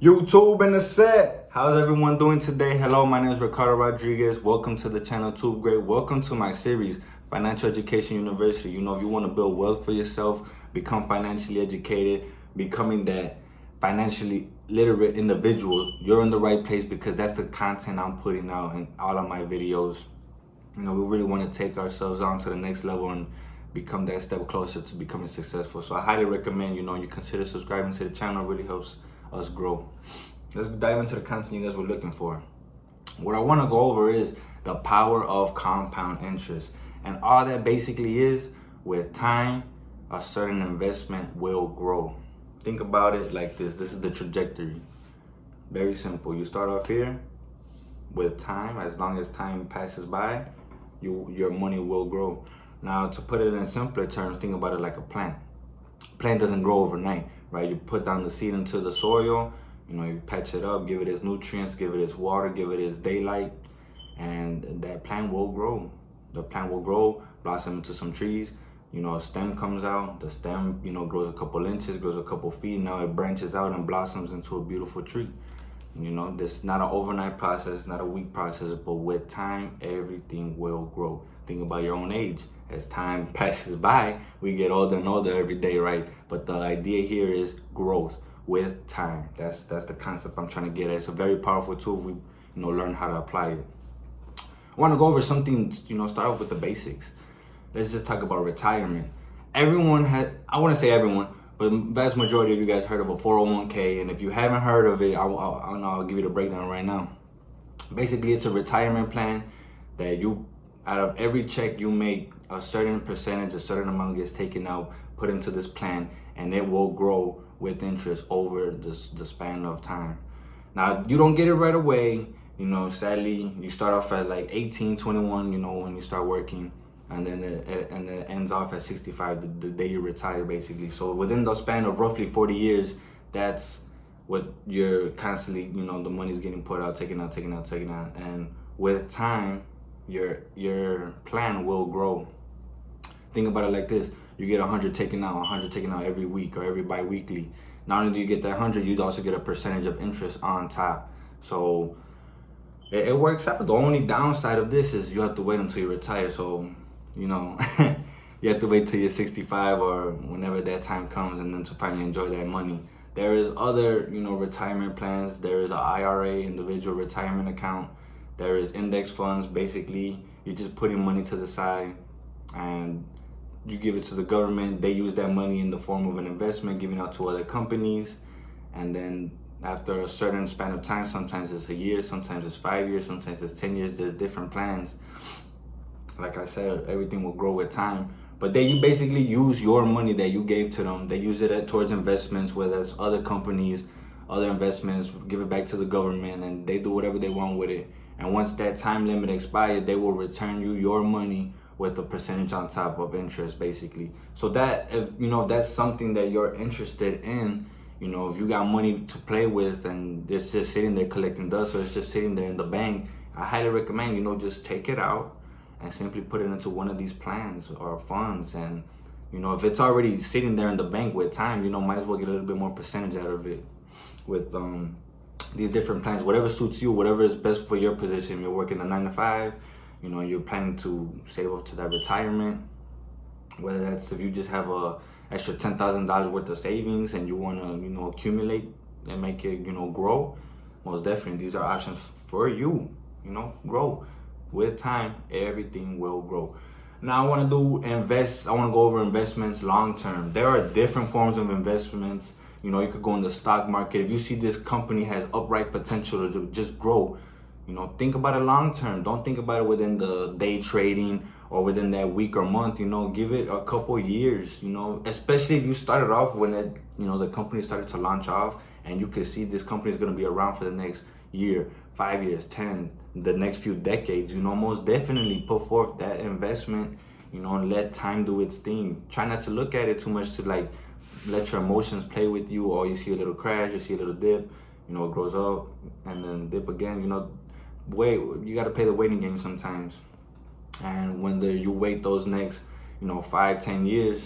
YouTube and the set. How's everyone doing today? Hello, my name is Ricardo Rodriguez. Welcome to the channel Tube Great. Welcome to my series, Financial Education University. You know, if you want to build wealth for yourself, become financially educated, becoming that financially literate individual, you're in the right place because that's the content I'm putting out in all of my videos. You know, we really want to take ourselves on to the next level and become that step closer to becoming successful. So I highly recommend, you consider subscribing to the channel. It really helps us grow. Let's dive into the content you guys were looking for. What I want to go over is the power of compound interest. And all that basically is, with time, a certain investment will grow. Think about it like this. This is the trajectory. Very simple. You start off here. With time, as long as time passes by, your money will grow. Now, to put it in simpler terms, think about it like a plant. Plant doesn't grow overnight, right? You put down the seed into the soil, you patch it up, give it its nutrients, give it its water, give it its daylight, and that plant will grow. The plant will grow, blossom into some trees. A stem comes out. The stem, grows a couple inches, grows a couple feet. Now it branches out and blossoms into a beautiful tree. This is not an overnight process, not a week process, but with time, everything will grow. Think about your own age. As time passes by, we get older and older every day, right? But the idea here is growth with time. That's the concept I'm trying to get at. It's a very powerful tool if we, learn how to apply it. I want to go over something, start off with the basics. Let's just talk about retirement. Everyone I want to say everyone, but the vast majority of you guys heard of a 401k, and if you haven't heard of it, I'll give you the breakdown right now. Basically, it's a retirement plan that out of every check you make, a certain percentage, a certain amount gets taken out, put into this plan, and it will grow with interest over the span of time. Now, you don't get it right away. Sadly, you start off at like 18, 21, when you start working. And then it ends off at 65, the day you retire, basically. So within the span of roughly 40 years, that's what you're constantly, the money's getting put out, taken out. And with time, your plan will grow. Think about it like this. You get 100 taken out every week or every bi-weekly. Not only do you get that 100, you'd also get a percentage of interest on top. So it works out. The only downside of this is you have to wait until you retire. So you have to wait till you're 65 or whenever that time comes, and then to finally enjoy that money. There is other, retirement plans. There is an IRA, individual retirement account. There is index funds. Basically, you're just putting money to the side and you give it to the government. They use that money in the form of an investment, giving out to other companies. And then after a certain span of time, sometimes it's a year, sometimes it's 5 years, sometimes it's 10 years, there's different plans. Like I said, everything will grow with time. But then you basically use your money that you gave to them. They use it towards investments, whether it's other companies, other investments, give it back to the government, and they do whatever they want with it. And once that time limit expired, they will return you your money with a percentage on top of interest, basically. So that, if that's something that you're interested in, if you got money to play with and it's just sitting there collecting dust, or it's just sitting there in the bank, I highly recommend, just take it out and simply put it into one of these plans or funds. And if it's already sitting there in the bank with time, might as well get a little bit more percentage out of it with these different plans. Whatever suits you, whatever is best for your position. You're working a 9 to 5, you're planning to save up to that retirement, whether that's if you just have a extra $10,000 worth of savings and you want to accumulate and make it grow. Most definitely, these are options for you. Grow. With time, everything will grow. Now I want to go over investments long term. There are different forms of investments. You could go in the stock market. If you see this company has upright potential to just grow, think about it long term. Don't think about it within the day trading or within that week or month. Give it a couple years, especially if you started off when the company started to launch off and you could see this company is going to be around for the next year, 5 years, 10, the next few decades. Most definitely put forth that investment, and let time do its thing. Try not to look at it too much to let your emotions play with you, or you see a little crash, you see a little dip, it grows up and then dip again. You got to play the waiting game sometimes. And when you wait those next 5-10 years,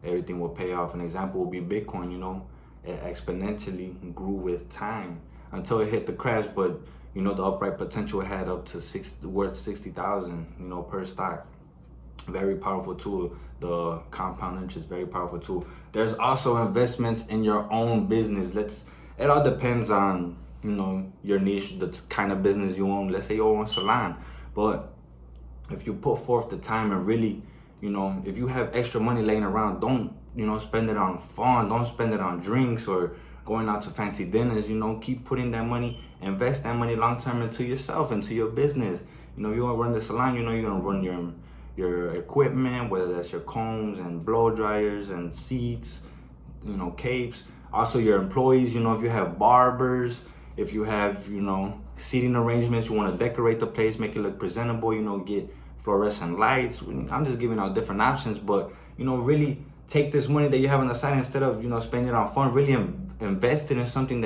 everything will pay off. An example will be Bitcoin. it exponentially grew with time until it hit the crash. But you know, the upright potential had up to worth 60,000, you know, per stock. Very powerful tool. The compound interest, very powerful tool. There's also investments in your own business. It all depends on, you know, your niche, the kind of business you own. Let's say you own a salon, but if you put forth the time and really, you know, if you have extra money laying around, don't, you know, spend it on fun. Don't spend it on drinks or going out to fancy dinners. You know, keep putting that money, invest that money long term into yourself, into your business. You know, you want to run the salon, you know, you're gonna run your equipment, whether that's your combs and blow dryers and seats, you know, capes. Also your employees, you know, if you have barbers, if you have, you know, seating arrangements, you want to decorate the place, make it look presentable, you know, get fluorescent lights. I'm just giving out different options, but, you know, really take this money that you have on the side, instead of, you know, spending it on fun, really invest it in something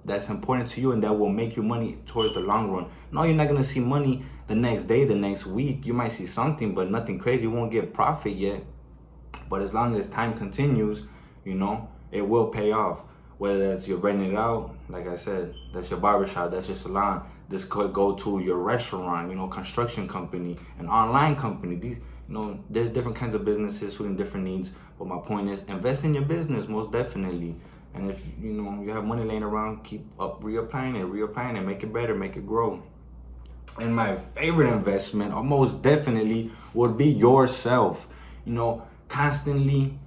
that's important to you and that will make you money towards the long run. No, you're not going to see money the next day, the next week. You might see something, but nothing crazy. You won't get profit yet. But as long as time continues, you know, it will pay off. Whether it's you're renting it out, like I said, that's your barbershop, that's your salon. This could go to your restaurant, you know, construction company, an online company. These, you know, there's different kinds of businesses suiting different needs. But my point is, invest in your business, most definitely. And if, you know, you have money laying around, keep up reapplying it, make it better, make it grow. And my favorite investment, or most definitely, would be yourself. You know, constantly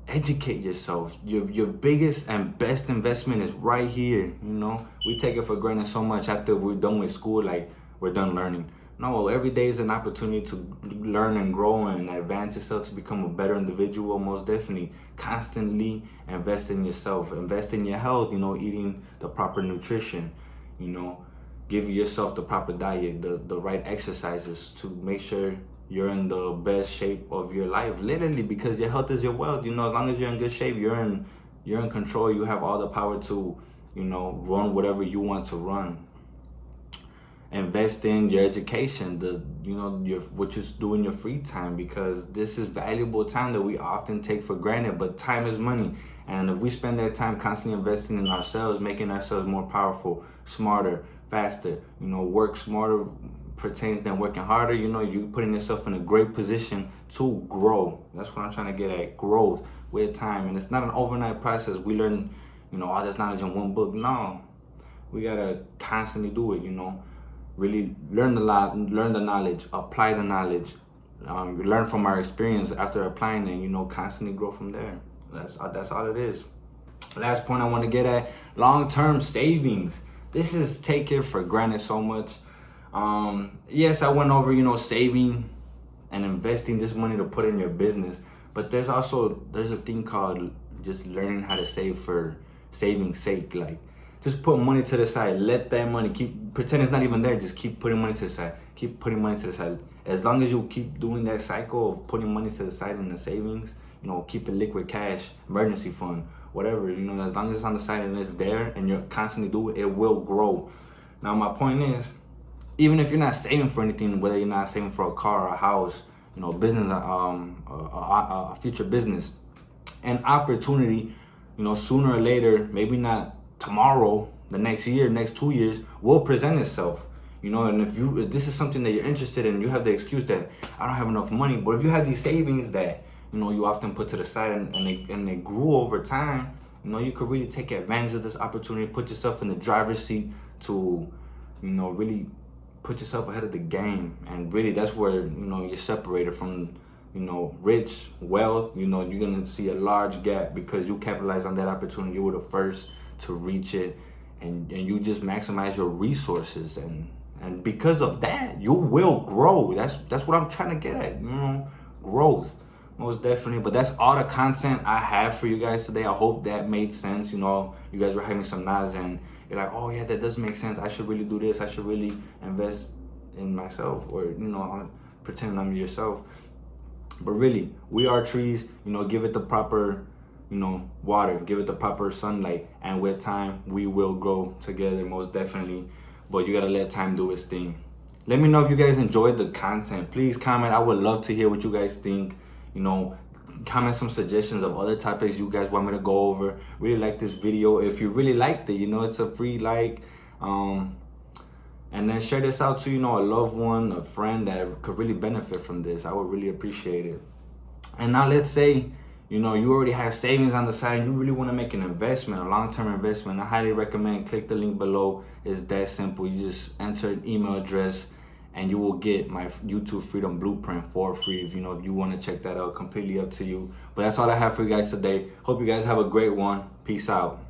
educate yourself. Your biggest and best investment is right here. You know, we take it for granted so much after we're done with school, like we're done learning. No, every day is an opportunity to learn and grow and advance yourself to become a better individual. Most definitely, constantly invest in yourself, invest in your health. You know, eating the proper nutrition. You know, give yourself the proper diet, the right exercises to make sure you're in the best shape of your life, literally, because your health is your wealth. You know, as long as you're in good shape, you're in control. You have all the power to, you know, run whatever you want to run. Invest in your education, what you do in your free time, because this is valuable time that we often take for granted. But time is money, and if we spend that time constantly investing in ourselves, making ourselves more powerful, smarter, faster, you know, work smarter pertains than working harder. You know, you putting yourself in a great position to grow. That's what I'm trying to get at, growth with time. And it's not an overnight process. We learn, you know, all this knowledge in one book. No, we gotta constantly do it. You know, really learn the knowledge, apply the knowledge, learn from our experience after applying it. You know, constantly grow from there. That's all it is. Last point I want to get at: long-term savings. This is taken for granted so much. Yes, I went over, you know, saving and investing this money to put in your business, but there's a thing called just learning how to save for saving's sake. Like, just put money to the side, let that money pretend it's not even there, just keep putting money to the side, keep putting money to the side. As long as you keep doing that cycle of putting money to the side in the savings, you know, keep it liquid cash, emergency fund, whatever, you know, as long as it's on the side and it's there and you're constantly doing it, it will grow. Now, my point is, even if you're not saving for anything, whether you're not saving for a car, a house, you know, business, a future business, an opportunity, you know, sooner or later, maybe not tomorrow, the next year, next 2 years, will present itself. You know, and if this is something that you're interested in, you have the excuse that I don't have enough money. But if you have these savings that, you know, you often put to the side and they grew over time, you know, you could really take advantage of this opportunity, put yourself in the driver's seat to, you know, really put yourself ahead of the game. And really, that's where, you know, you're separated from, you know, rich, wealth. You know, you're going to see a large gap because you capitalized on that opportunity. You were the first to reach it, and you just maximize your resources. And because of that, you will grow. That's what I'm trying to get at, you know, growth. Most definitely. But that's all the content I have for you guys today. I hope that made sense. You know, you guys were having some nods and you're like, oh yeah, that does make sense. I should really do this. I should really invest in myself, or, you know, pretend I'm yourself. But really, we are trees. You know, give it the proper, you know, water, give it the proper sunlight, and with time we will grow together, most definitely. But you gotta let time do its thing. Let me know if you guys enjoyed the content. Please comment. I would love to hear what you guys think. You know, comment some suggestions of other topics you guys want me to go over. Really like this video. If you really liked it, it's a free like. And then share this out to, a loved one, a friend that could really benefit from this. I would really appreciate it. And now let's say, you already have savings on the side and you really want to make an investment, a long-term investment. I highly recommend click the link below. It's that simple. You just enter an email address and you will get my YouTube Freedom Blueprint for free. If you want to check that out, completely up to you. But that's all I have for you guys today. Hope you guys have a great one. Peace out.